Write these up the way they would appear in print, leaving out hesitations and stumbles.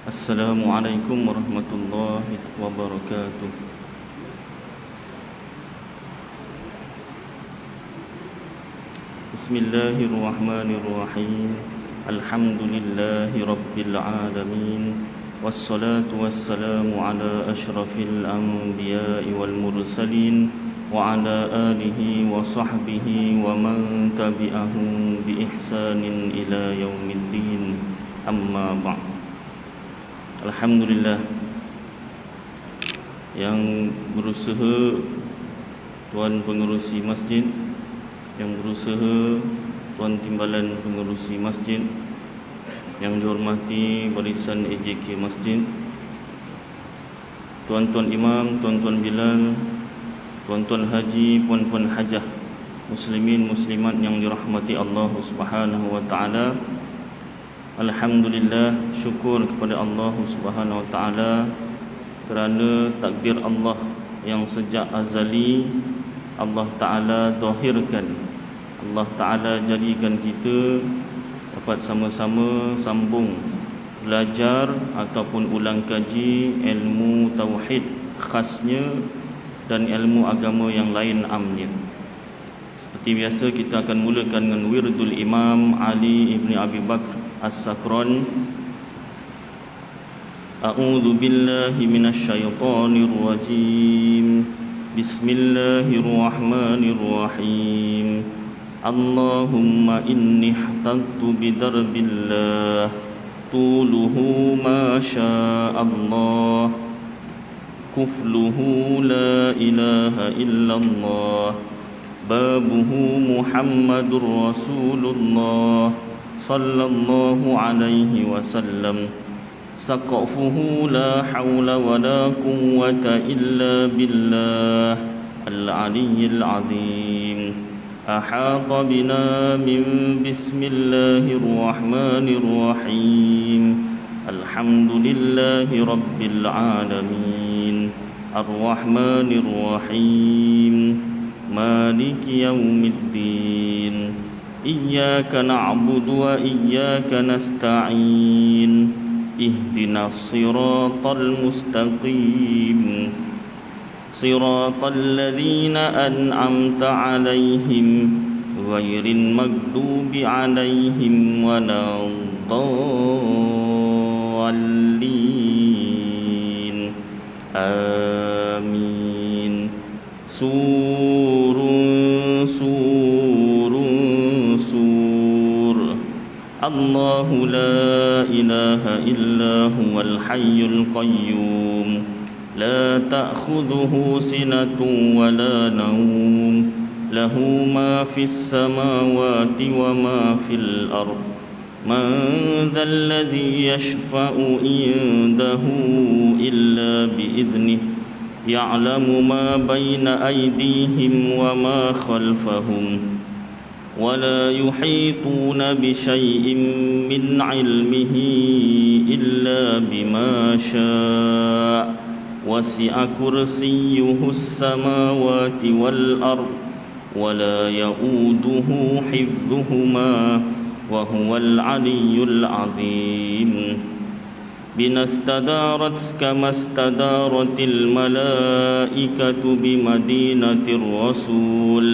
Assalamualaikum warahmatullahi wabarakatuh. Bismillahirrahmanirrahim. Alhamdulillahi rabbil alamin. Wassalatu wassalamu ala ashrafil anbiya'i wal mursalin wa ala alihi wa sahbihi wa man tabi'ahum bi ihsanin ila yaumiddin. Amma ba'd. Alhamdulillah, yang berusaha Tuan Pengerusi Masjid, yang berusaha Tuan Timbalan Pengerusi Masjid, yang dihormati barisan AJK Masjid, Tuan-tuan Imam, Tuan-tuan Bilal, Tuan-tuan Haji, Puan-puan Hajah, Muslimin Muslimat yang dirahmati Allah Subhanahu wa ta'ala. Alhamdulillah, syukur kepada Allah Subhanahu wa ta'ala kerana takdir Allah yang sejak azali Allah ta'ala zahirkan. Allah ta'ala jadikan kita dapat sama-sama sambung belajar ataupun ulang kaji ilmu tauhid khasnya dan ilmu agama yang lain amnya. Seperti biasa, kita akan mulakan dengan wirdul Imam Ali ibn Abi Bakr As-Sakran. A'udzu billahi minasy syaithanir rajim. Bismillahirrahmanirrahim. Allahumma inni ihtattu bidarbillah tuluhu ma sya'allah kufluhu la ilaha illallah babuhu Muhammadur Rasulullah sallallahu alaihi wasallam saqafuhu la hawla wa la quwwata illa billah al-aliyyil azim ahata bina min bismillahirrahmanirrahim alhamdulillahi rabbil alamin arrahmanirrahim maliki yaumiddin iyyaka na'budu wa iyyaka nasta'in ihdinas siratal mustaqim siratal ladzina an'amta 'alaihim ghairil maghdubi 'alaihim waladdallin amin. Allahu la ilaha illa huwal hayyul qayyum la ta'khudhuhu sinatun wa la nawm lahu ma fis samawati wa ma fil ard man dhal ladzi yashfa'u indahu illa bi idnihi ya'lamu ma bayna aydihim wa ma khalfahum ولا يحيطون بشيء من علمه إلا بما شاء وسع كرسيه السماوات والأرض ولا يؤوده حفظهما وهو العلي العظيم. بنا استدارت كما استدارت الملائكة بمدينة الرسول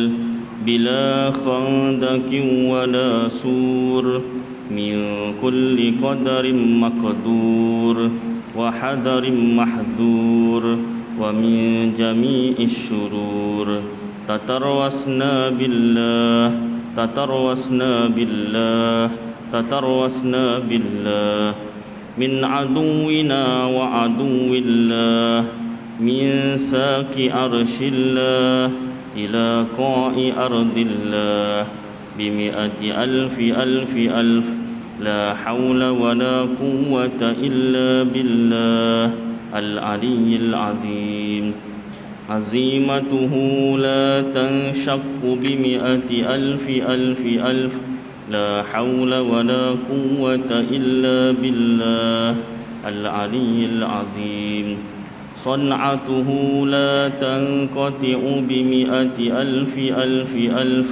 بلا خندق ولا سور من كل قدر مقدور وحذر محذور ومن جميع الشرور تتروسنا بالله تتروسنا بالله تتروسنا بالله من عدونا وعدو الله من ساك عرش الله إلى قاع أرض الله بمئة ألف ألف ألف لا حول ولا قوة إلا بالله العلي العظيم. عزيمته لا تنشق بمئة ألف ألف ألف لا حول ولا قوة إلا بالله العلي العظيم. صنعته لا تنقطع بمئة ألف ألف ألف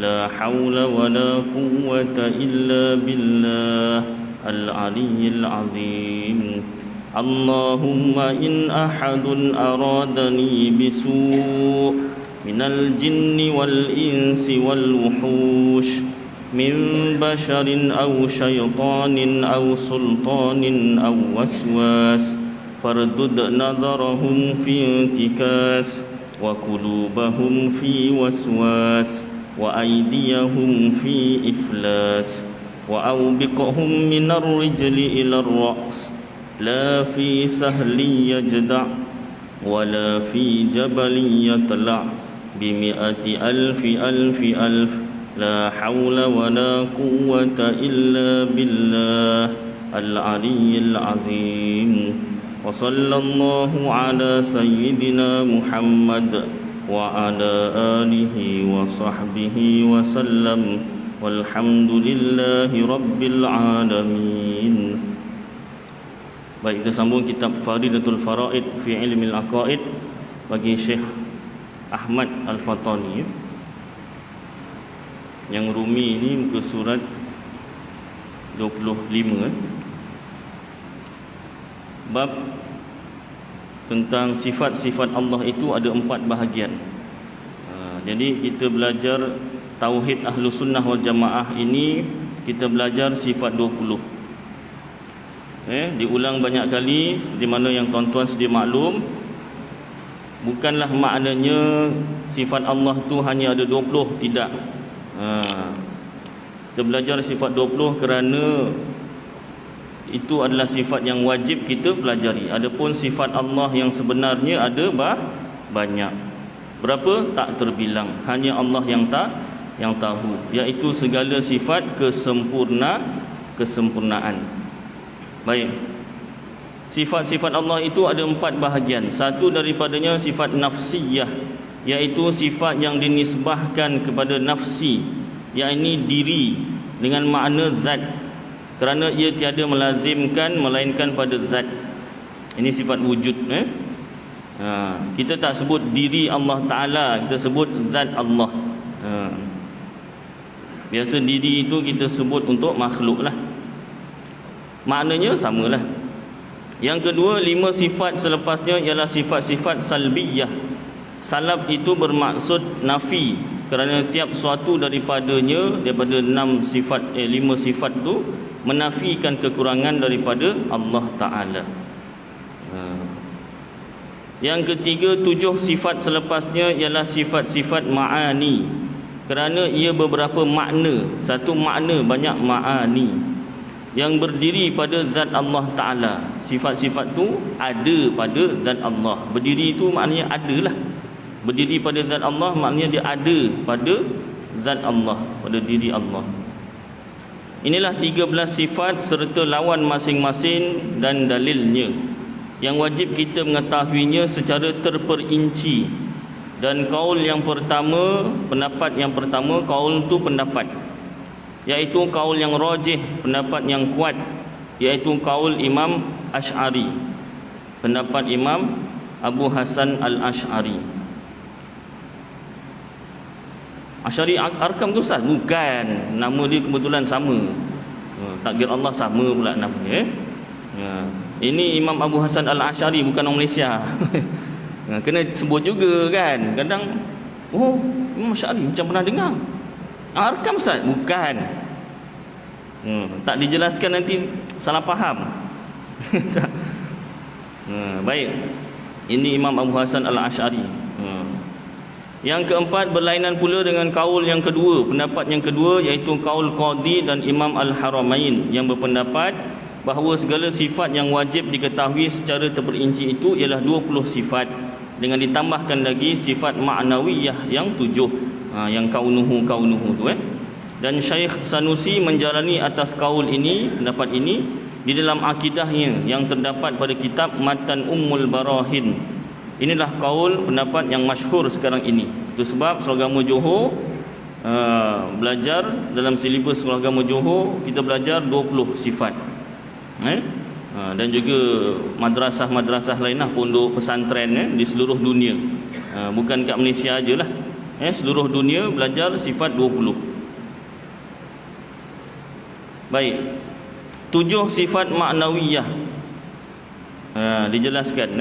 لا حول ولا قوة إلا بالله العلي العظيم اللهم إن أحد أرادني بسوء من الجن والإنس والوحوش من بشر أو شيطان أو سلطان أو وسواس فاردد نظرهم في انتكاس وقلوبهم في وسواس وأيديهم في إفلاس وأوبقهم من الرجل إلى الرأس لا في سهل يجدع ولا في جبل يطلع ب100 ألف ألف ألف لا حول ولا قوة إلا بالله العلي العظيم وصلى الله على سيدنا محمد وعلى آله وصحبه وسلم والحمد لله رب العالمين. Baik, kita sambung kitab Faridatul Faraid fi Ilmil Aqaid bagi Syekh Ahmad Al-Fatani. Yang Rumi ini muka surat 25 Bab tentang sifat-sifat Allah itu ada 4 bahagian. Jadi kita belajar Tauhid Ahlus Sunnah wal Jamaah ini, kita belajar sifat 20. Diulang banyak kali seperti mana yang tuan-tuan sedia maklum. Bukanlah maknanya sifat Allah tu hanya ada 20, tidak. Kita belajar sifat 20 kerana itu adalah sifat yang wajib kita pelajari. Adapun sifat Allah yang sebenarnya ada banyak. Berapa? Tak terbilang. Hanya Allah yang tahu, iaitu segala sifat kesempurnaan. Baik. Sifat-sifat Allah itu ada 4 bahagian. Satu daripadanya sifat nafsiyah, iaitu sifat yang dinisbahkan kepada nafsi, yakni diri dengan makna zat, kerana ia tiada melazimkan melainkan pada zat. Ini sifat wujud. Kita tak sebut diri Allah Ta'ala, kita sebut zat Allah. Biasa diri itu kita sebut untuk makhluk lah, maknanya samalah. Yang kedua, 5 sifat selepasnya ialah sifat-sifat salbiyah. Salab itu bermaksud nafi, kerana tiap suatu daripada 5 sifat tu menafikan kekurangan daripada Allah Ta'ala. Yang ketiga, 7 sifat selepasnya ialah sifat-sifat ma'ani, kerana ia beberapa makna. Satu makna, banyak ma'ani yang berdiri pada zat Allah Ta'ala. Sifat-sifat tu ada pada zat Allah. Berdiri itu maknanya ada lah. Berdiri pada zat Allah maknanya dia ada pada zat Allah, pada diri Allah. Inilah 13 sifat serta lawan masing-masing dan dalilnya, yang wajib kita mengetahuinya secara terperinci. Dan kaul yang pertama, pendapat yang pertama, kaul tu pendapat, iaitu kaul yang rajih, pendapat yang kuat, iaitu kaul Imam Ash'ari, pendapat Imam Abu Hasan Al-Ash'ari. Ash'ari Arkam tu Ustaz? Bukan, nama dia kebetulan sama. Takdir Allah sama pula namanya. Ini Imam Abu Hasan Al-Ash'ari, bukan orang Malaysia. Kena sebut juga kan. Kadang, oh, Imam Ash'ari macam pernah dengar. Arkam Ustaz? Bukan. Tak dijelaskan nanti salah faham. Baik. Ini Imam Abu Hasan Al-Ash'ari. Yang keempat, berlainan pula dengan kaul yang kedua, pendapat yang kedua, iaitu kaul Qadhi dan Imam Al-Haramain, yang berpendapat bahawa segala sifat yang wajib diketahui secara terperinci itu ialah 20 sifat, dengan ditambahkan lagi sifat ma'nawiyah yang 7, yang kaunuhu tu. Dan Syekh Sanusi menjalani atas kaul ini, pendapat ini, di dalam akidahnya yang terdapat pada kitab Matan Ummul Barahin. Inilah kaul pendapat yang masyhur sekarang ini. Itu sebab Sekolah Agama Johor belajar dalam silibus Sekolah Agama Johor, kita belajar 20 sifat. Dan juga madrasah-madrasah lainlah, pondok pesantren di seluruh dunia. Bukan kat Malaysia ajalah. Seluruh dunia belajar sifat 20. Baik. 7 sifat maknawiyah. Dijelaskan.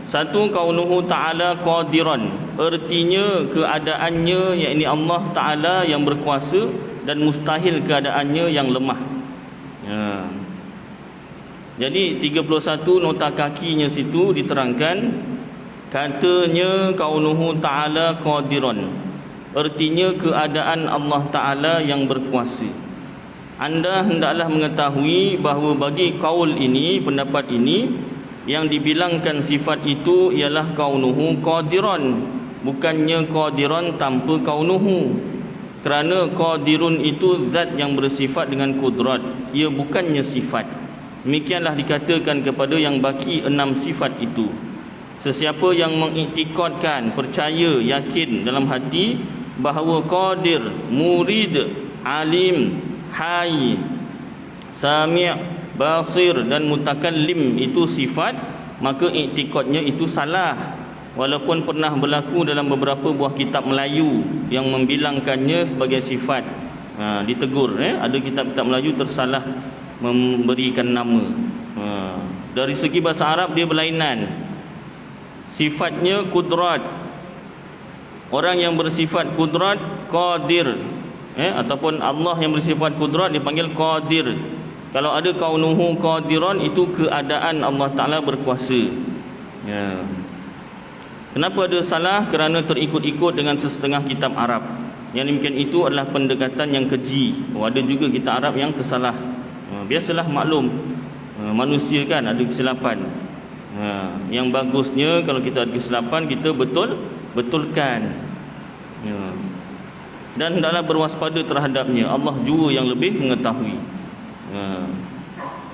Satu, kaunuhu ta'ala qadiran, artinya keadaannya, yakni Allah Ta'ala yang berkuasa, dan mustahil keadaannya yang lemah. Jadi 31 nota kakinya situ diterangkan, katanya kaunuhu ta'ala qadiran, artinya keadaan Allah Ta'ala yang berkuasa. Anda hendaklah mengetahui bahawa bagi kaul ini, pendapat ini, yang dibilangkan sifat itu ialah kaunuhu qadiran, bukannya qadiran tanpa kaunuhu. Kerana qadirun itu zat yang bersifat dengan kudrat, ia bukannya sifat. Demikianlah dikatakan kepada yang baki 6 sifat itu. Sesiapa yang mengiktikadkan, percaya, yakin dalam hati bahawa qadir, murid, alim, hayy, sami', basir dan mutakallim itu sifat, maka iktikadnya itu salah. Walaupun pernah berlaku dalam beberapa buah kitab Melayu yang membilangkannya sebagai sifat, ditegur. Ada kitab-kitab Melayu tersalah memberikan nama. Dari segi bahasa Arab dia berlainan. Sifatnya kudrat. Orang yang bersifat kudrat qadir, ataupun Allah yang bersifat kudrat dipanggil qadir. Kalau ada kaunuhu qadiran, itu keadaan Allah Ta'ala berkuasa. Kenapa ada salah? Kerana terikut-ikut dengan sesetengah kitab Arab. Yang demikian itu adalah pendekatan yang keji. Ada juga kitab Arab yang tersalah. Biasalah, maklum, manusia kan ada kesilapan. Yang bagusnya kalau kita ada kesilapan, kita betulkan. Dan hendaklah berwaspada terhadapnya. Allah jua yang lebih mengetahui.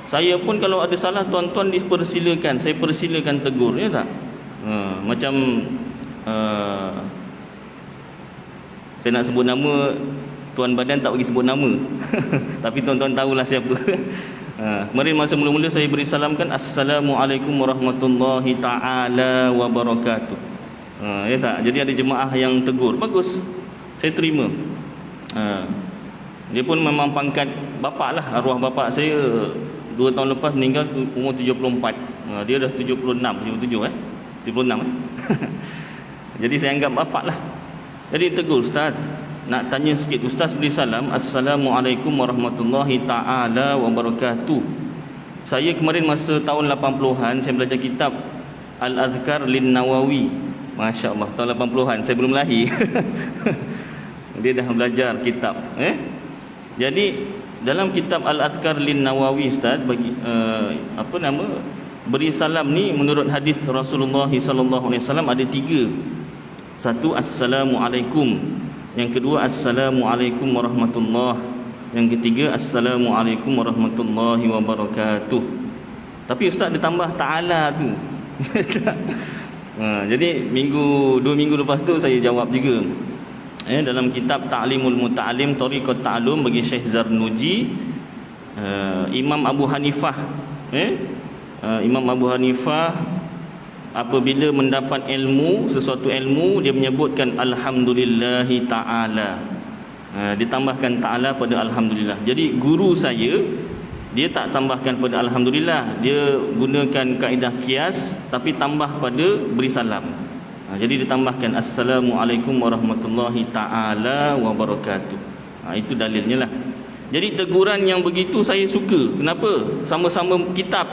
Saya pun kalau ada salah, tuan-tuan dipersilakan, saya persilakan tegur, ya tak? Macam saya nak sebut nama, tuan badan tak bagi sebut nama. Tapi tuan-tuan tahulah siapa. Kemarin masa mula-mula saya beri salamkan, Assalamualaikum warahmatullahi ta'ala wabarakatuh. Ya tak? Jadi ada jemaah yang tegur, bagus, saya terima. Dia pun memang pangkat bapak lah. Arwah bapak saya 2 tahun lepas meninggal, umur 74. Dia dah 76, 77 76 Jadi saya anggap bapak lah. Jadi tegur, Ustaz, nak tanya sikit. Ustaz beri salam, Assalamualaikum warahmatullahi ta'ala wabarakatuh. Saya kemarin masa tahun 80-an saya belajar kitab Al-Adhkar Lin Nawawi. Masya Allah, tahun 80-an, saya belum lahir. Dia dah belajar kitab. Jadi dalam kitab Al-Adhkar Lin Nawawi, Ustaz, bagi beri salam ni menurut hadis Rasulullah sallallahu alaihi wasallam ada 3. Satu, Assalamualaikum. Yang kedua, Assalamualaikum warahmatullahi. Yang ketiga, Assalamualaikum warahmatullahi wabarakatuh. Tapi Ustaz dia tambah ta'ala tu. Jadi 2 minggu lepas tu saya jawab juga. Dalam kitab Ta'limul Muta'alim Tariqat Ta'alum bagi Syekh Zarnuji, Imam Abu Hanifah Imam Abu Hanifah apabila mendapat ilmu, sesuatu ilmu, dia menyebutkan Alhamdulillahi Ta'ala. Ditambahkan Ta'ala pada Alhamdulillah. Jadi guru saya, dia tak tambahkan pada Alhamdulillah, dia gunakan kaedah kias tapi tambah pada beri salam. Jadi ditambahkan Assalamualaikum warahmatullahi ta'ala wabarakatuh. Itu dalilnya lah. Jadi teguran yang begitu saya suka. Kenapa? Sama-sama kitab.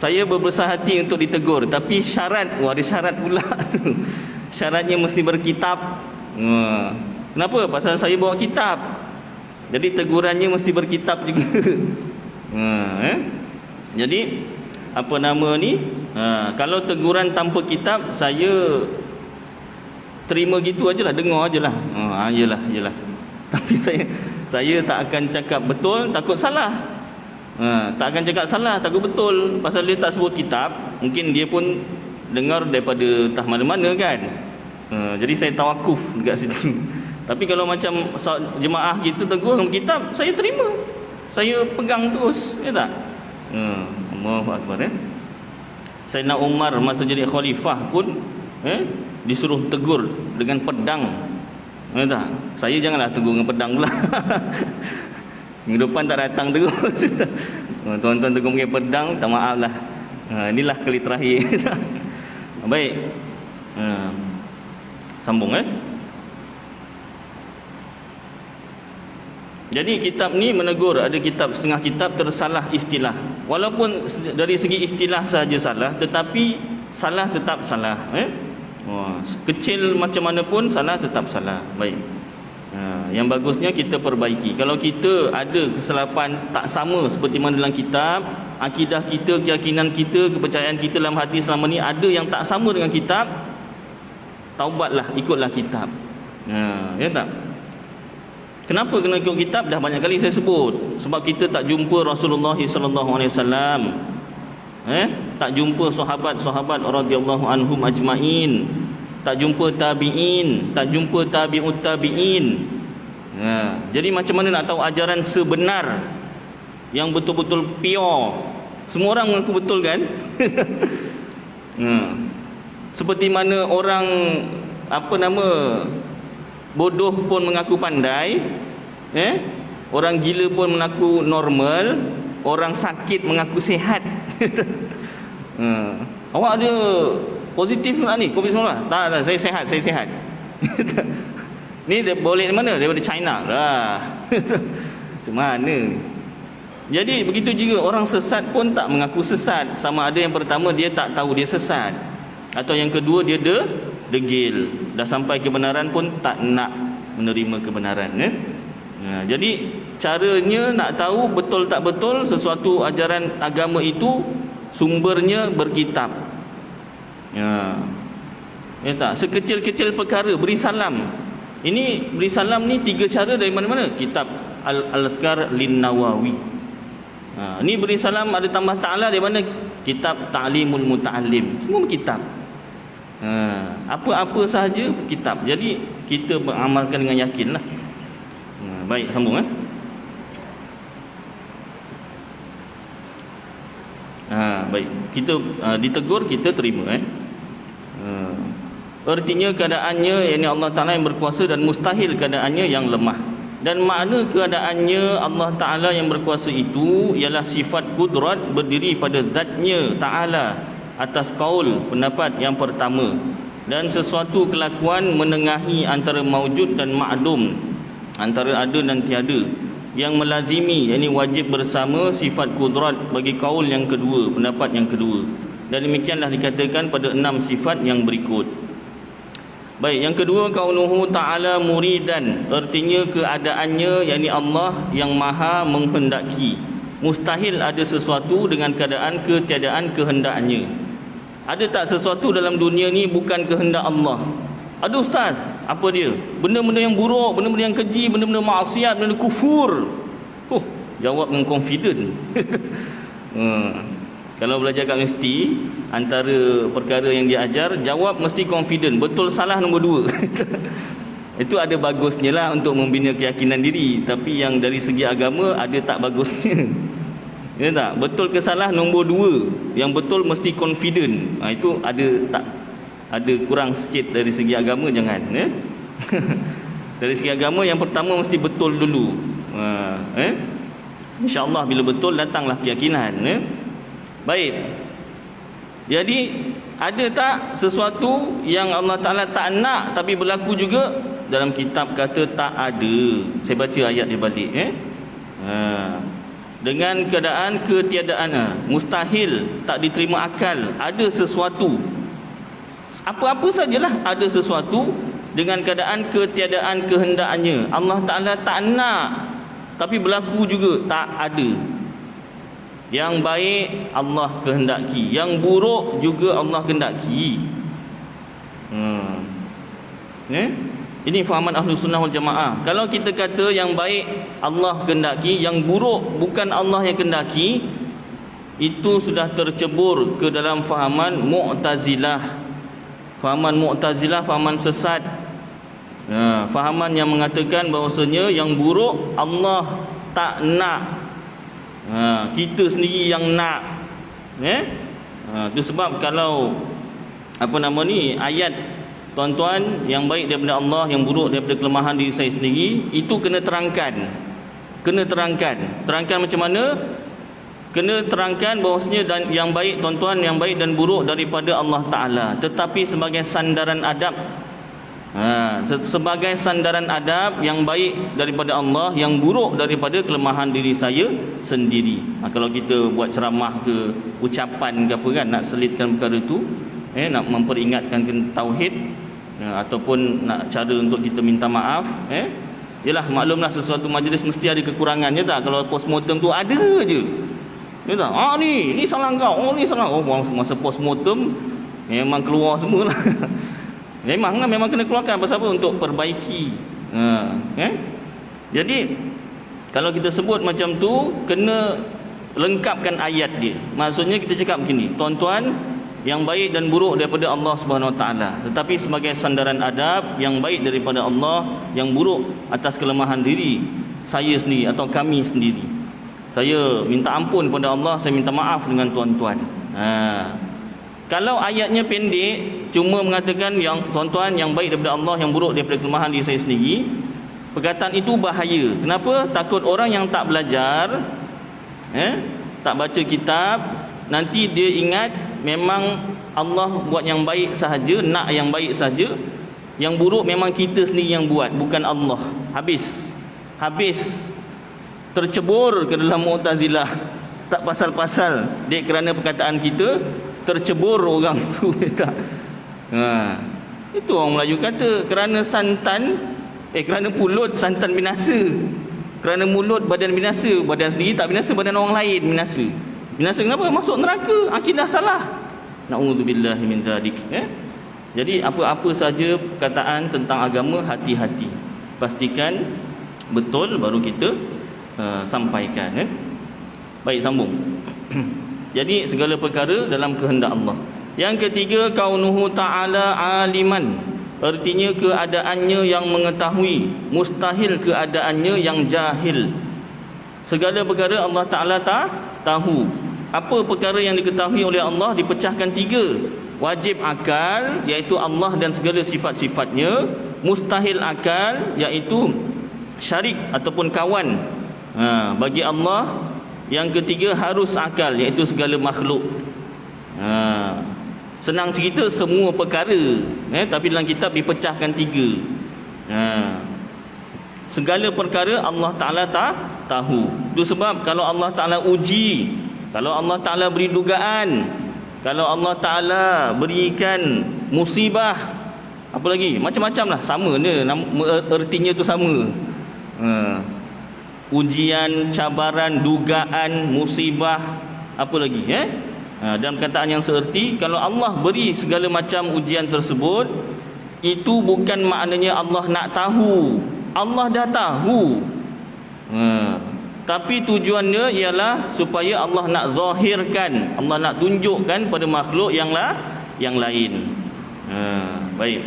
Saya berbesar hati untuk ditegur, tapi syarat, ada syarat pula tu. Syaratnya mesti berkitab. Kenapa? Pasal saya bawa kitab. Jadi tegurannya mesti berkitab juga. Jadi apa nama ni, kalau teguran tanpa kitab, saya terima gitu ajalah, dengar ajalah. Yelah. Tapi saya tak akan cakap betul, takut salah. Tak akan cakap salah, takut betul. Pasal dia tak sebut kitab, mungkin dia pun dengar daripada entah mana-mana kan. Jadi saya tawakuf dekat situ. Tapi kalau macam jemaah gitu tegur dengan kitab, saya terima, saya pegang terus, ya tak? Allahu Akbar. Sayyidina Umar masa jadi khalifah pun disuruh tegur dengan pedang. Ya tak? Saya janganlah tegur dengan pedang pula. Minggu depan tak datang terus. Tuan-tuan tengok pakai pedang, tak maaf lah. Inilah kali terakhir. Baik. Sambung Jadi kitab ni menegur, ada kitab, setengah kitab tersalah istilah. Walaupun dari segi istilah saja salah, tetapi salah tetap salah. Kecil macam mana pun salah tetap salah. Baik. Yang bagusnya kita perbaiki. Kalau kita ada kesilapan tak sama seperti mana dalam kitab, akidah kita, keyakinan kita, kepercayaan kita dalam hati selama ni ada yang tak sama dengan kitab, taubatlah, ikutlah kitab. Ya tak? Kenapa kena ikut kitab? Dah banyak kali saya sebut. Sebab kita tak jumpa Rasulullah SAW, tak jumpa sahabat-sahabat radhiyallahu anhum ajmain, tak jumpa tabi'in, tak jumpa tabi'ut tabi'in. Jadi macam mana nak tahu ajaran sebenar yang betul-betul pure? Semua orang mengaku betul kan? Seperti mana orang bodoh pun mengaku pandai, orang gila pun mengaku normal, orang sakit mengaku sihat. Awak ada positif tak ni COVID-19? Tak, saya sihat. Ni dia boleh dari mana? Daripada China lah. Macam mana? Jadi begitu juga orang sesat pun tak mengaku sesat. Sama ada yang pertama dia tak tahu dia sesat, atau yang kedua dia degil, dah sampai kebenaran pun tak nak menerima kebenaran. Jadi caranya nak tahu betul tak betul sesuatu ajaran agama itu, sumbernya berkitab. Ya tak? Sekecil-kecil perkara beri salam. Ini beri salam ni 3 cara dari mana-mana. Kitab Al-Azkar Lin-Nawawi. Ni beri salam ada tambah ta'ala dari mana? Kitab Ta'limul Muta'allim. Semua kitab. Apa-apa sahaja kitab. Jadi kita beramalkan dengan yakin lah. Baik, sambung baik. Kita ditegur, kita terima. Artinya keadaannya, yakni Allah Ta'ala yang berkuasa, dan mustahil keadaannya yang lemah. Dan makna keadaannya Allah Ta'ala yang berkuasa itu ialah sifat kudrat berdiri pada zatnya Ta'ala atas kaul pendapat yang pertama, dan sesuatu kelakuan menengahi antara maujud dan ma'dum, antara ada dan tiada, yang melazimi, yakni wajib bersama sifat kudrat bagi kaul yang kedua, pendapat yang kedua. Dan demikianlah dikatakan pada 6 sifat yang berikut. Baik, yang kedua, kaunuhu ta'ala muridan, artinya keadaannya, yakni Allah yang maha menghendaki. Mustahil ada sesuatu dengan keadaan ketiadaan kehendaknya. Ada tak sesuatu dalam dunia ni bukan kehendak Allah? Ada ustaz, apa dia? Benda-benda yang buruk, benda-benda yang keji, benda-benda maksiat, benda-benda kufur. Jawab dengan confident. Kalau belajar kat universiti, antara perkara yang dia ajar, jawab mesti confident. Betul salah nombor 2. Itu ada bagusnya lah untuk membina keyakinan diri. Tapi yang dari segi agama ada tak bagusnya. Ya tak? Betul ke salah nombor 2. Yang betul mesti confident. Itu ada tak? Ada kurang sikit dari segi agama, jangan. Dari segi agama yang pertama mesti betul dulu. InsyaAllah bila betul datanglah keyakinan. Baik. Jadi ada tak sesuatu yang Allah Ta'ala tak nak tapi berlaku juga? Dalam kitab kata tak ada. Saya baca ayat dia balik. Dengan keadaan ketiadaan, mustahil, tak diterima akal, ada sesuatu, apa-apa sajalah ada sesuatu dengan keadaan ketiadaan kehendaknya. Allah Ta'ala tak nak tapi berlaku juga, tak ada. Yang baik Allah kehendaki, yang buruk juga Allah kehendaki. Ini fahaman Ahlus Sunnah wal Jamaah. Kalau kita kata yang baik Allah kehendaki, yang buruk bukan Allah yang kehendaki, itu sudah tercebur ke dalam fahaman Mu'tazilah. Fahaman Mu'tazilah, fahaman sesat. Fahaman yang mengatakan bahawasanya yang buruk Allah tak nak, kita sendiri yang nak. Itu sebab kalau ayat tuan-tuan, yang baik daripada Allah, yang buruk daripada kelemahan diri saya sendiri, itu kena terangkan. Kena terangkan. Terangkan macam mana? Kena terangkan bahawasanya dan yang baik tuan-tuan, yang baik dan buruk daripada Allah Ta'ala, tetapi sebagai sandaran adab. Sebagai sandaran adab, yang baik daripada Allah, yang buruk daripada kelemahan diri saya sendiri. Kalau kita buat ceramah ke, ucapan ke apa kan, nak selitkan perkara tu, nak memperingatkan tauhid, ataupun nak cara untuk kita minta maaf, yalah, maklumlah sesuatu majlis mesti ada kekurangannya tak. Kalau postmortem tu ada je, ya tak? Ni salah kau, ni salah. Masa postmortem memang keluar semualah. Memang kena keluarkan. Pasal apa? Untuk perbaiki. Jadi kalau kita sebut macam tu, kena lengkapkan ayat dia. Maksudnya kita cakap begini, tuan-tuan, yang baik dan buruk daripada Allah Subhanahu Wa Taala, tetapi sebagai sandaran adab, yang baik daripada Allah, yang buruk atas kelemahan diri saya sendiri atau kami sendiri. Saya minta ampun kepada Allah, saya minta maaf dengan tuan-tuan. Kalau ayatnya pendek, cuma mengatakan yang tuan-tuan, yang baik daripada Allah, yang buruk daripada kelemahan diri saya sendiri, perkataan itu bahaya. Kenapa? Takut orang yang tak belajar, tak baca kitab, nanti dia ingat memang Allah buat yang baik sahaja, nak yang baik sahaja, yang buruk memang kita sendiri yang buat, bukan Allah. Habis tercebur ke dalam Mu'tazilah, tak pasal-pasal dek kerana perkataan kita tercebur orang tu. Tak. Itu orang Melayu kata, kerana pulut santan binasa, kerana mulut badan binasa, badan sendiri tak binasa, badan orang lain binasa. Binasa kenapa? Masuk neraka, akidah salah. Na'udzubillahi min dzalik. Jadi apa-apa saja perkataan tentang agama, hati-hati, pastikan betul baru kita sampaikan. Baik, sambung. Jadi segala perkara dalam kehendak Allah. Yang ketiga, kaunuhu ta'ala aliman, artinya keadaannya yang mengetahui, mustahil keadaannya yang jahil. Segala perkara Allah Ta'ala tahu. Apa perkara yang diketahui oleh Allah dipecahkan tiga. Wajib akal, iaitu Allah dan segala sifat-sifatnya. Mustahil akal, iaitu syarik ataupun kawan bagi Allah. Yang ketiga harus akal, iaitu segala makhluk. Senang cerita semua perkara, tapi dalam kitab dipecahkan tiga. Segala perkara Allah Ta'ala tahu. Itu sebab kalau Allah Ta'ala uji, kalau Allah Ta'ala beri dugaan, kalau Allah Ta'ala berikan musibah, apa lagi, macam-macam lah, sama dia, ertinya tu sama. Ujian, cabaran, dugaan, musibah, apa lagi, dalam perkataan yang seerti, kalau Allah beri segala macam ujian tersebut, itu bukan maknanya Allah nak tahu. Allah dah tahu, tapi tujuannya ialah supaya Allah nak zahirkan, Allah nak tunjukkan pada makhluk yang lain. Baik,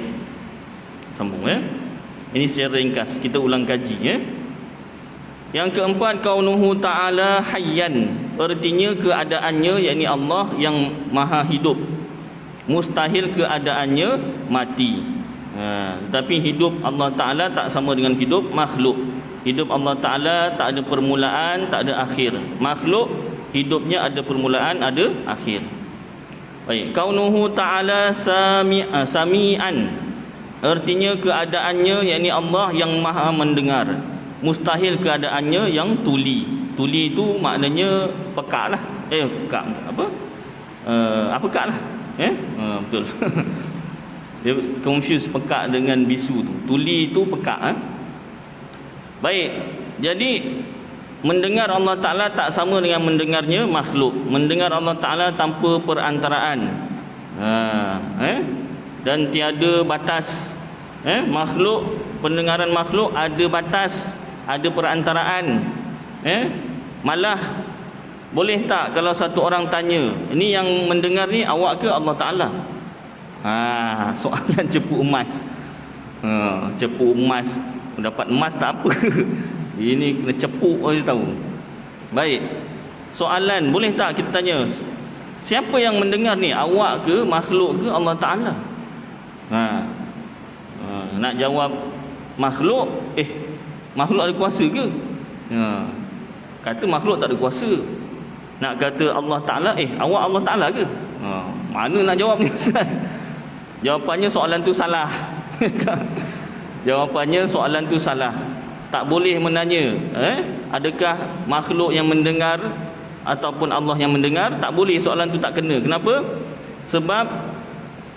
sambung. Ini secara ringkas, kita ulang kaji. Yang keempat, kaunuhu ta'ala hayyan, artinya keadaannya, yakni Allah yang maha hidup, mustahil keadaannya mati. Tapi hidup Allah Ta'ala tak sama dengan hidup makhluk. Hidup Allah Ta'ala tak ada permulaan, tak ada akhir. Makhluk hidupnya ada permulaan, ada akhir. Baik, kaunuhu ta'ala sami'an, artinya keadaannya, yakni Allah yang maha mendengar, mustahil keadaannya yang tuli. Tuli itu maknanya pekak lah. Pekak apa? Pekak lah. Betul. Dia confuse pekak dengan bisu tu. Tuli itu pekak. Baik, jadi mendengar Allah Ta'ala tak sama dengan mendengarnya makhluk. Mendengar Allah Ta'ala tanpa perantaraan, dan tiada batas. Makhluk, pendengaran makhluk ada batas, ada perantaraan. Malah boleh tak kalau satu orang tanya, ini yang mendengar ni awak ke Allah Ta'ala? Soalan cepu emas. Cepu emas, dapat emas tak apa. Ini kena cepuk aja tahu. Baik, soalan, boleh tak kita tanya, siapa yang mendengar ni, awak ke, makhluk ke, Allah Ta'ala? Nak jawab makhluk, makhluk ada kuasa ke? Kata makhluk tak ada kuasa. Nak kata Allah Ta'ala, awak Allah Ta'ala ke? Mana nak jawab ni Ustaz? Jawapannya soalan tu salah. Jawapannya soalan tu salah. Tak boleh menanya adakah makhluk yang mendengar ataupun Allah yang mendengar. Tak boleh, soalan tu tak kena. Kenapa? Sebab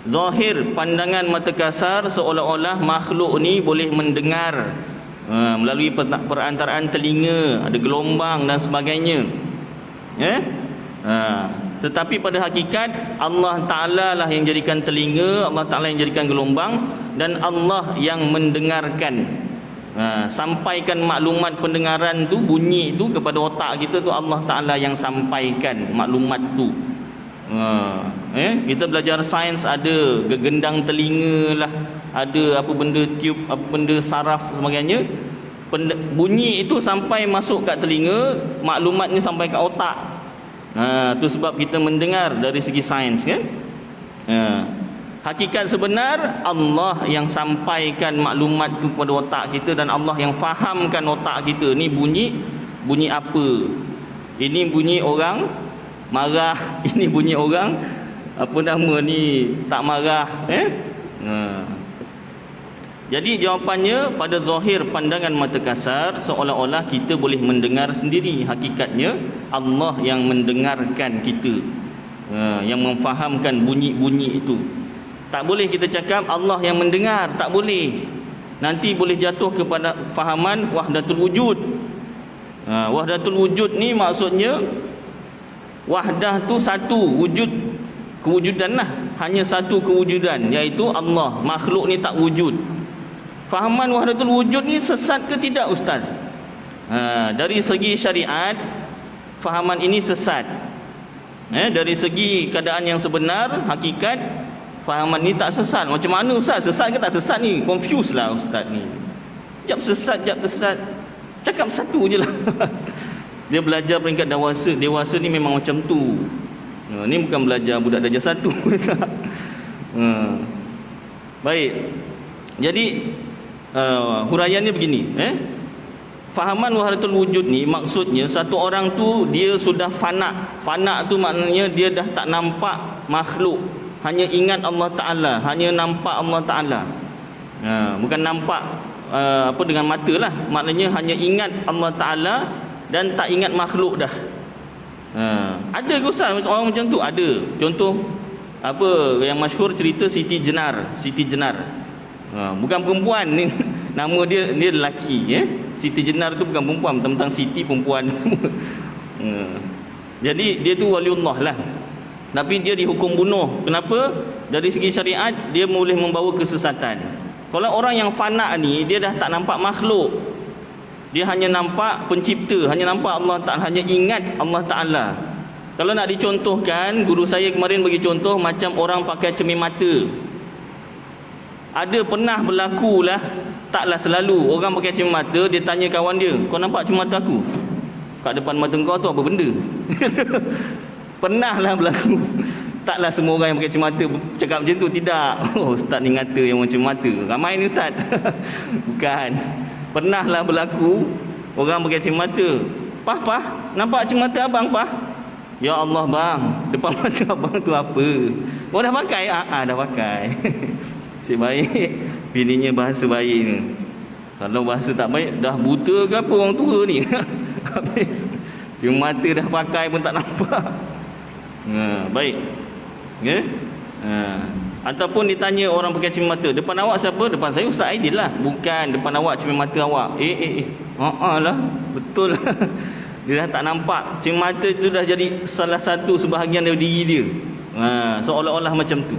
zahir pandangan mata kasar seolah-olah makhluk ni boleh mendengar melalui perantaraan telinga, ada gelombang dan sebagainya. Tetapi pada hakikat Allah Ta'ala lah yang jadikan telinga, Allah Ta'ala yang jadikan gelombang, dan Allah yang mendengarkan. Sampaikan maklumat pendengaran tu, bunyi tu kepada otak kita tu Allah Ta'ala yang sampaikan maklumat tu. Kita belajar sains ada gegendang telinga lah, ada apa benda tiup, apa benda saraf sebagainya. Bunyi itu sampai masuk kat telinga, maklumat ni sampai kat otak. Tu sebab kita mendengar dari segi sains kan. Hakikat sebenar Allah yang sampaikan maklumat tu kepada otak kita, dan Allah yang fahamkan otak kita ni bunyi apa. Ini bunyi orang marah, ini bunyi orang apa nama ni tak marah. Jadi jawapannya, pada zahir pandangan mata kasar seolah-olah kita boleh mendengar sendiri. Hakikatnya Allah yang mendengarkan kita, yang memfahamkan bunyi-bunyi itu. Tak boleh kita cakap Allah yang mendengar, tak boleh. Nanti boleh jatuh kepada fahaman wahdatul wujud. Wahdatul wujud ni maksudnya wahdah tu satu, wujud kewujudan lah, hanya satu kewujudan, iaitu Allah. Makhluk ni tak wujud. Fahaman wahdatul wujud ni sesat ke tidak Ustaz? Dari segi syariat, fahaman ini sesat. Dari segi keadaan yang sebenar, hakikat, fahaman ni tak sesat. Macam mana Ustaz? Sesat ke tak sesat ni? Confuse lah Ustaz ni. Jap sesat, jap sesat. Cakap satu je lah. Dia belajar peringkat dewasa. Dewasa ni memang macam tu. Ni bukan belajar budak darjah 1. Baik. Jadi huraiannya begini, fahaman wahdatul wujud ni maksudnya satu orang tu dia sudah fana. Fana tu maknanya dia dah tak nampak makhluk, hanya ingat Allah Ta'ala, hanya nampak Allah Ta'ala. Bukan nampak apa dengan mata lah, maknanya hanya ingat Allah Ta'ala dan tak ingat makhluk dah. Ada ke Ustaz orang macam tu? Ada. Contoh apa yang masyhur, cerita Siti Jenar. Siti Jenar bukan perempuan ni, nama dia lelaki. Siti Jenar tu bukan perempuan, tentang Siti perempuan. Jadi dia tu waliullah lah, tapi dia dihukum bunuh. Kenapa? Dari segi syariat dia boleh membawa kesesatan. Kalau orang yang fana ni, dia dah tak nampak makhluk, dia hanya nampak pencipta, hanya nampak Allah Ta'ala, hanya ingat Allah Ta'ala. Kalau nak dicontohkan, guru saya kemarin bagi contoh macam orang pakai cermin mata. Ada pernah berlaku lah, taklah selalu, orang pakai cermin mata, dia tanya kawan dia, kau nampak cermin mata aku? Kat depan mata kau tu apa benda? Pernah lah berlaku. Taklah semua orang yang pakai cermin mata cakap macam tu, tidak. Oh, Ustaz ni ngata yang macam mata. Ramai ni Ustaz. Bukan. Pernah lah berlaku, orang pakai cermin mata. Pah, nampak cermin mata abang, Pah? Ya Allah bang, depan mata abang tu apa? Oh dah pakai? Dah pakai. Cik baik, bininya bahasa baik ni. Kalau bahasa tak baik, dah buta ke apa orang tua ni? Habis cermin mata dah pakai pun tak nampak. Baik. Ataupun ditanya orang pakai cermin mata, depan awak siapa? Depan saya Ustaz Aidil lah. Bukan, depan awak cermin mata awak. Lah, betul lah. Dia dah tak nampak. Cermin mata tu dah jadi salah satu sebahagian dari diri dia. Seolah-olah macam tu.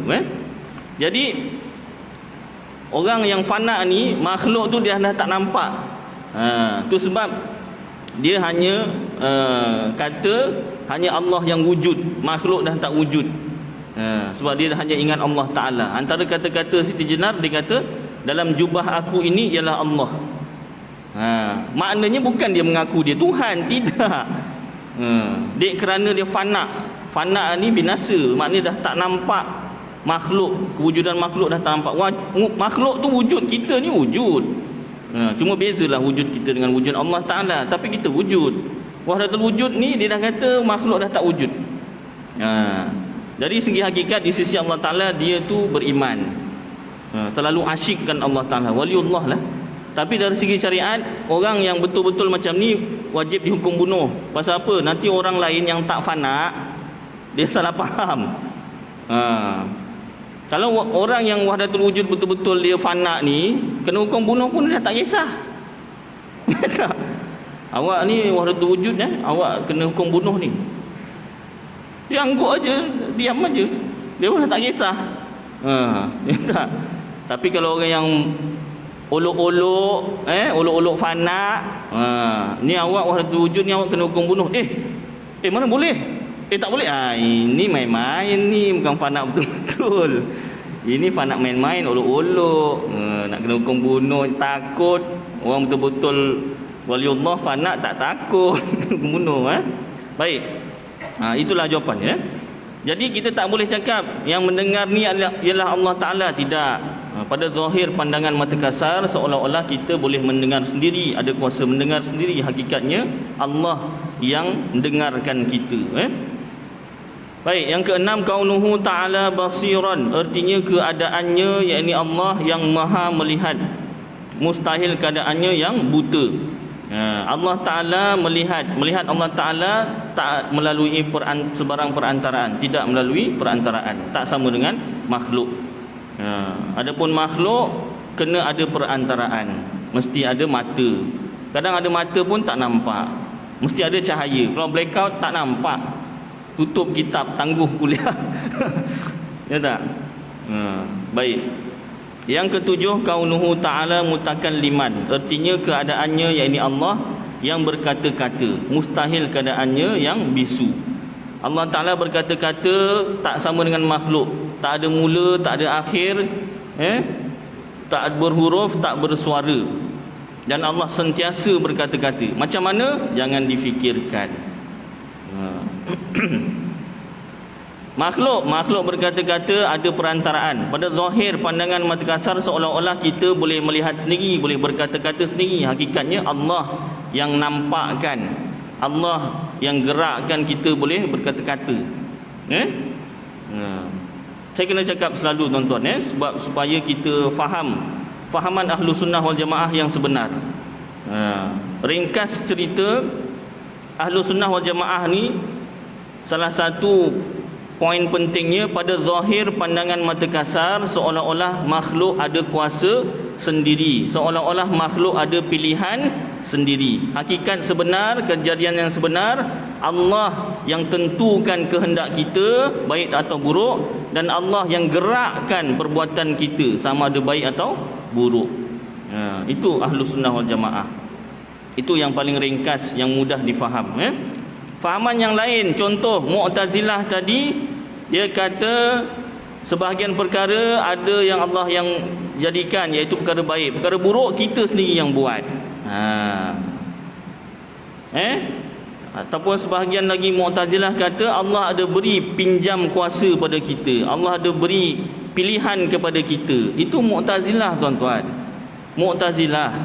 Jadi orang yang fana ni, makhluk tu dia dah tak nampak. Tu sebab dia hanya kata hanya Allah yang wujud, makhluk dah tak wujud. Sebab dia hanya ingat Allah Ta'ala. Antara kata-kata Siti Jenar, dia kata dalam jubah aku ini ialah Allah. Maknanya bukan dia mengaku dia Tuhan, tidak. Dia kerana dia fana. Fana ni binasa, maknanya dah tak nampak makhluk, kewujudan makhluk dah tak nampak. Makhluk tu wujud, kita ni wujud. Cuma bezalah wujud kita dengan wujud Allah Ta'ala. Tapi kita wujud. Wahdatul wujud ni dia dah kata makhluk dah tak wujud. Dari segi hakikat di sisi Allah Ta'ala, dia tu beriman, terlalu asyikkan Allah Ta'ala, waliullah lah. Tapi dari segi syariat, orang yang betul-betul macam ni wajib dihukum bunuh. Pasal apa? Nanti orang lain yang tak fana, dia salah faham. Kalau orang yang wahdatul wujud betul-betul dia fana ni, kena hukum bunuh pun dia tak kisah. Awak ni wahdatul wujud, awak kena hukum bunuh ni, dia angguk aja, diam aja, dia pun tak kisah. Tak. Tapi kalau orang yang olok-olok fana, ni awak wahdatul wujud ni, awak kena hukum bunuh. Mana boleh? Tak boleh. Ini main-main ni, bukan fana betul-betul. Ini fana main-main, olok-olok, nak kena hukum bunuh, takut. Orang betul-betul waliullah fana tak takut bunuh. Baik. Itulah jawapannya. Jadi kita tak boleh cakap yang mendengar ni ialah Allah Ta'ala. Tidak. Pada zahir pandangan mata kasar, seolah-olah kita boleh mendengar sendiri, ada kuasa mendengar sendiri. Hakikatnya Allah yang mendengarkan kita. Baik, yang keenam, kaunuhu ta'ala basiran, artinya keadaannya, yakni Allah yang maha melihat. Mustahil keadaannya yang buta. Allah Ta'ala melihat Allah Ta'ala tak melalui sebarang perantaraan, tidak melalui perantaraan, tak sama dengan makhluk. Adapun makhluk kena ada perantaraan, mesti ada mata. Kadang ada mata pun tak nampak, mesti ada cahaya. Kalau blackout tak nampak, tutup kitab, tangguh kuliah. Ya tak? Baik. Yang ketujuh, kaunuhu ta'ala mutakalliman, artinya keadaannya, yakni Allah yang berkata-kata. Mustahil keadaannya yang bisu. Allah Ta'ala berkata-kata tak sama dengan makhluk, tak ada mula, tak ada akhir, tak berhuruf, tak bersuara. Dan Allah sentiasa berkata-kata. Macam mana? Jangan difikirkan. Makhluk berkata-kata ada perantaraan. Pada zahir pandangan mata kasar, seolah-olah kita boleh melihat sendiri, boleh berkata-kata sendiri. Hakikatnya Allah yang nampakkan, Allah yang gerakkan kita boleh berkata-kata. Saya kena cakap selalu tuan-tuan, sebab supaya kita fahaman ahlu sunnah wal jamaah yang sebenar. Ringkas cerita, ahlu sunnah wal jamaah ni, salah satu poin pentingnya, pada zahir pandangan mata kasar, seolah-olah makhluk ada kuasa sendiri, seolah-olah makhluk ada pilihan sendiri. Hakikat sebenar, kejadian yang sebenar, Allah yang tentukan kehendak kita baik atau buruk, dan Allah yang gerakkan perbuatan kita sama ada baik atau buruk. Itu ahlu sunnah wal jamaah. Itu yang paling ringkas, yang mudah difaham. Fahaman yang lain, contoh Mu'tazilah tadi, dia kata sebahagian perkara ada yang Allah yang jadikan, iaitu perkara baik. Perkara buruk kita sendiri yang buat. Ataupun sebahagian lagi Mu'tazilah kata Allah ada beri pinjam kuasa pada kita, Allah ada beri pilihan kepada kita. Itu Mu'tazilah tuan-tuan. Mu'tazilah.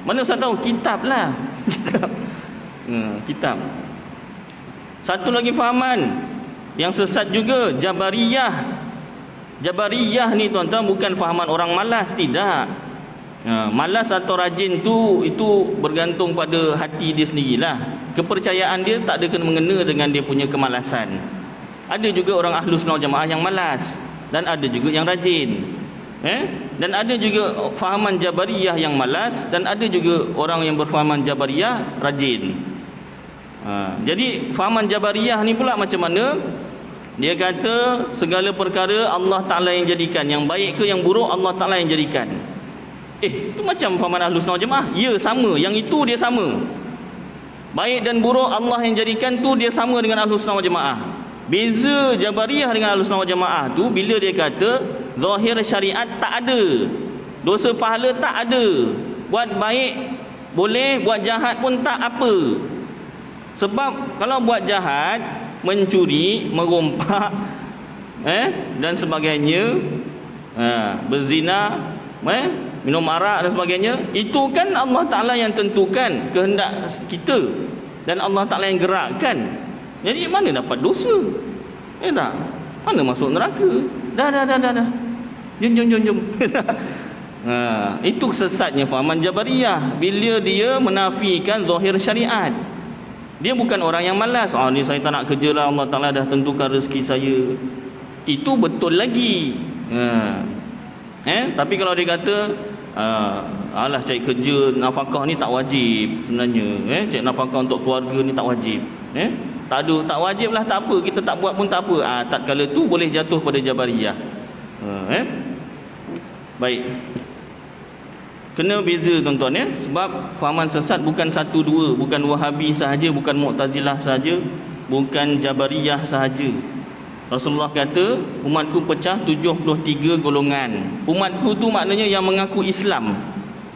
Mana saya tahu? Kitab lah. Kitab. Satu lagi fahaman yang sesat juga, Jabariyah. Jabariyah ni tuan-tuan bukan fahaman orang malas, tidak. Malas atau rajin tu, itu bergantung pada hati dia sendirilah. Kepercayaan dia tak ada kena-mengena dengan dia punya kemalasan. Ada juga orang ahlu sunnah jamaah yang malas, dan ada juga yang rajin. Dan ada juga fahaman Jabariyah yang malas, dan ada juga orang yang berfahaman Jabariyah rajin. Jadi fahaman Jabariyah ni pula macam mana? Dia kata segala perkara Allah Ta'ala yang jadikan, yang baik ke yang buruk Allah Ta'ala yang jadikan. Itu macam fahaman ahlu sunnah jemaah. Ya, sama, yang itu dia sama. Baik dan buruk Allah yang jadikan tu dia sama dengan ahlu sunnah jemaah. Beza Jabariyah dengan ahlu sunnah jemaah tu, bila dia kata zahir syariat tak ada, dosa pahala tak ada, buat baik boleh, buat jahat pun tak apa. Sebab kalau buat jahat, mencuri, merompak, dan sebagainya, berzina, minum arak dan sebagainya, itu kan Allah Ta'ala yang tentukan kehendak kita, dan Allah Ta'ala yang gerakkan. Jadi mana dapat dosa? Tak? Mana masuk neraka? Dah. Jom. Itu sesatnya fahaman Jabariyah. Bila dia menafikan zahir syariat. Dia bukan orang yang malas. Ni saya tak nak kerja lah, Allah Ta'ala dah tentukan rezeki saya. Itu betul lagi. Tapi kalau dia kata alah, cari kerja nafkah ni tak wajib sebenarnya. Cari nafkah untuk keluarga ni tak wajib. Tak wajib lah, tak apa, kita tak buat pun tak apa. Tatkala tu boleh jatuh pada Jabariyah. Baik. Kena beza tuan-tuan sebab fahaman sesat bukan satu dua, bukan Wahabi sahaja, bukan Mu'tazilah sahaja, bukan Jabariyah sahaja. Rasulullah kata umatku pecah 73 golongan. Umatku tu maknanya yang mengaku Islam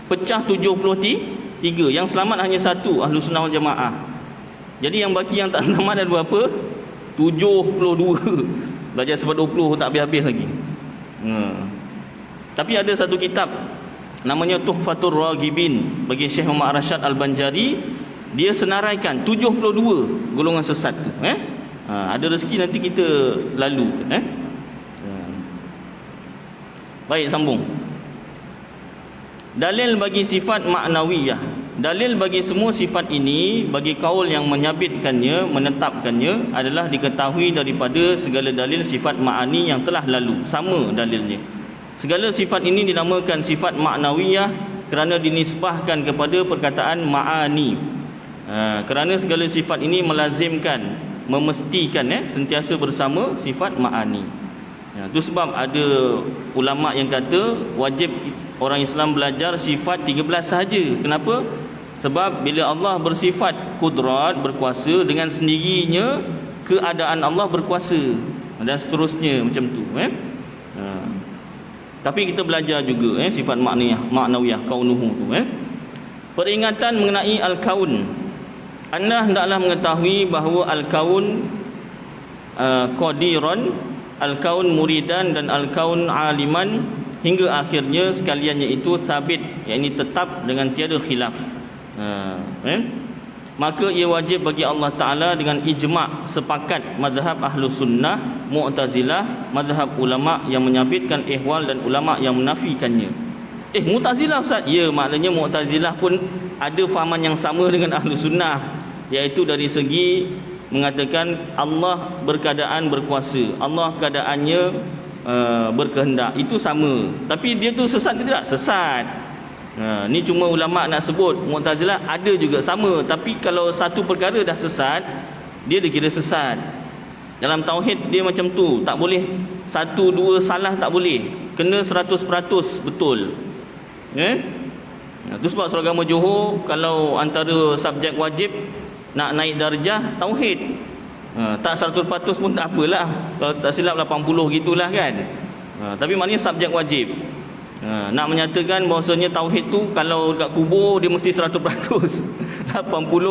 pecah 73, yang selamat hanya satu, Ahlus Sunnah wal Jamaah. Jadi yang baki yang tak selamat ada berapa? 72. Belajar sebab 20 tak habis-habis lagi. Tapi ada satu kitab namanya Tuhfatur Raghibin bagi Syekh Muhammad Rashad Al-Banjari. Dia senaraikan 72 golongan sesat tu. Ada rezeki nanti kita lalu. Baik, sambung. Dalil bagi sifat maknawiyah. Dalil bagi semua sifat ini, bagi kaul yang menyabitkannya, menetapkannya, adalah diketahui daripada segala dalil sifat ma'ani yang telah lalu. Sama dalilnya. Segala sifat ini dinamakan sifat maknawiyah kerana dinisbahkan kepada perkataan ma'ani. Kerana segala sifat ini melazimkan, memestikan sentiasa bersama sifat ma'ani. Itu sebab ada ulama yang kata wajib orang Islam belajar sifat 13 sahaja. Kenapa? Sebab bila Allah bersifat kudrat, berkuasa, dengan sendirinya keadaan Allah berkuasa, dan seterusnya macam tu. Tapi kita belajar juga sifat maknawiyah kaunuhu tu. Peringatan mengenai al-kaun. Anda hendaklah mengetahui bahawa al-kaun qadiran, al-kaun muridan dan al-kaun aliman, hingga akhirnya sekaliannya itu sabit, yakni tetap dengan tiada khilaf. Maka ia wajib bagi Allah Ta'ala dengan ijma' sepakat mazhab Ahlus Sunnah, Mu'tazilah, mazhab ulama' yang menyabitkan ihwal dan ulama' yang menafikannya. Mu'tazilah Ustaz? Ya, maknanya Mu'tazilah pun ada fahaman yang sama dengan Ahlus Sunnah, iaitu dari segi mengatakan Allah berkeadaan berkuasa, Allah keadaannya berkehendak. Itu sama. Tapi dia tu sesat ke tidak? Sesat. Ni cuma ulama' nak sebut. Mu'tazilah ada juga sama. Tapi kalau satu perkara dah sesat, dia dikira sesat. Dalam tauhid dia macam tu. Tak boleh satu dua salah, tak boleh. Kena 100% betul. Itu sebab seragama Johor, kalau antara subjek wajib nak naik darjah tauhid, tak 100% pun tak apalah. Kalau tak silap 80 gitulah kan. Tapi maknanya subjek wajib. Nak menyatakan bahawasanya tauhid tu kalau dekat kubur dia mesti 100%. 80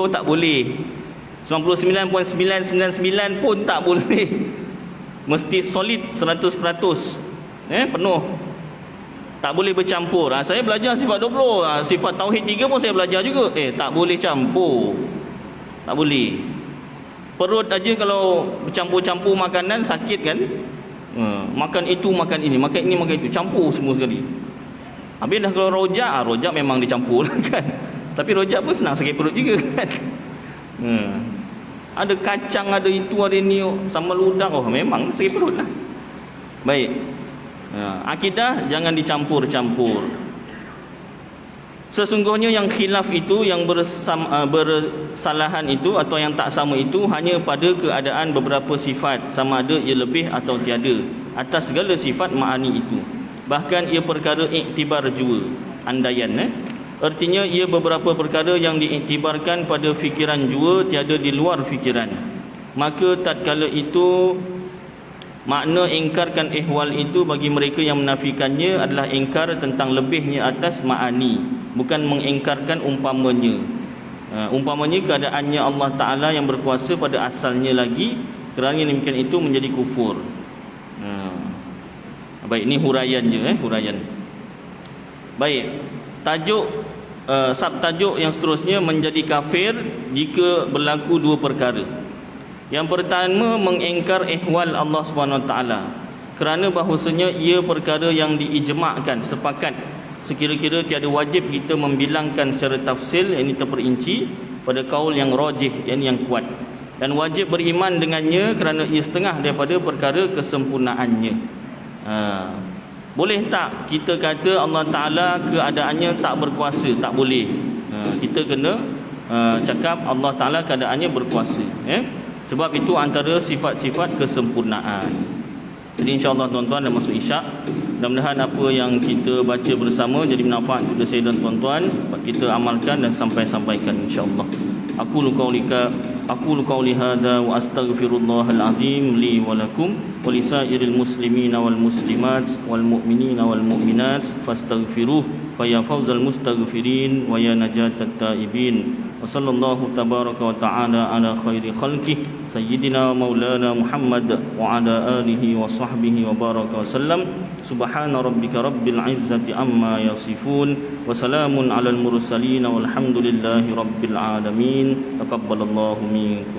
tak boleh. 99.999 pun tak boleh. Mesti solid 100%. Penuh. Tak boleh bercampur. Saya belajar sifat 20. Sifat tauhid 3 pun saya belajar juga. Tak boleh campur. Tak boleh. Perut aja kalau bercampur-campur makanan sakit kan. Makan itu, makan ini, makan ini, makan itu, campur semua sekali. Habis dah kalau rojak memang dicampur kan. Tapi rojak pun senang sakit perut juga kan. Ada kacang, ada itu, ada ini, sambal udang, memang sakit perut lah. Baik. Akidah jangan dicampur-campur. Sesungguhnya yang khilaf itu, yang bersalahan itu atau yang tak sama itu hanya pada keadaan beberapa sifat, sama ada ia lebih atau tiada atas segala sifat ma'ani itu. Bahkan ia perkara iktibar jua, andaian. Artinya ia beberapa perkara yang diiktibarkan pada fikiran jua, tiada di luar fikiran. Maka tatkala itu makna ingkarkan ihwal itu bagi mereka yang menafikannya adalah ingkar tentang lebihnya atas ma'ani, bukan mengingkarkan umpamanya. Umpamanya keadaannya Allah Ta'ala yang berkuasa pada asalnya lagi, kerana demikian itu menjadi kufur. Baik, ini huraian je, huraian. Baik, tajuk subtajuk yang seterusnya, menjadi kafir jika berlaku dua perkara. Yang pertama, mengingkar ihwal Allah Subhanahu Wa Taala, kerana bahawasanya ia perkara yang diijma'kan, sepakat, sekira-kira tiada wajib kita membilangkan secara tafsil, ini terperinci pada kaul yang rajih, yang kuat, dan wajib beriman dengannya kerana ia setengah daripada perkara kesempurnaannya. Boleh tak kita kata Allah Ta'ala keadaannya tak berkuasa? Tak boleh. Kita kena cakap Allah Ta'ala keadaannya berkuasa, sebab itu antara sifat-sifat kesempurnaan. Jadi insyaAllah tuan-tuan dah masuk isyak. Mudah-mudahan apa yang kita baca bersama jadi bermanfaat kepada saya dan tuan-tuan, kita amalkan dan sampaikan insyaAllah. Aqulu qawli hadha wa astaghfirullahal azim li wa lakum wa lisairil muslimina wal muslimat wal mu'minina wal mu'minat fastaghfiruh fa ya fawzal mustaghfirin wa ya najatat taibin. Wa sallallahu tabaraka wa ta'ala ala khairi khalqih sayyidina maulana Muhammad wa ala alihi wa sahbihi wa baraka wa sallam. Subhana rabbika rabbil izzati amma yasifun wa salamun alal mursalin walhamdulillahi rabbil alamin. Taqabbalallahu minkum.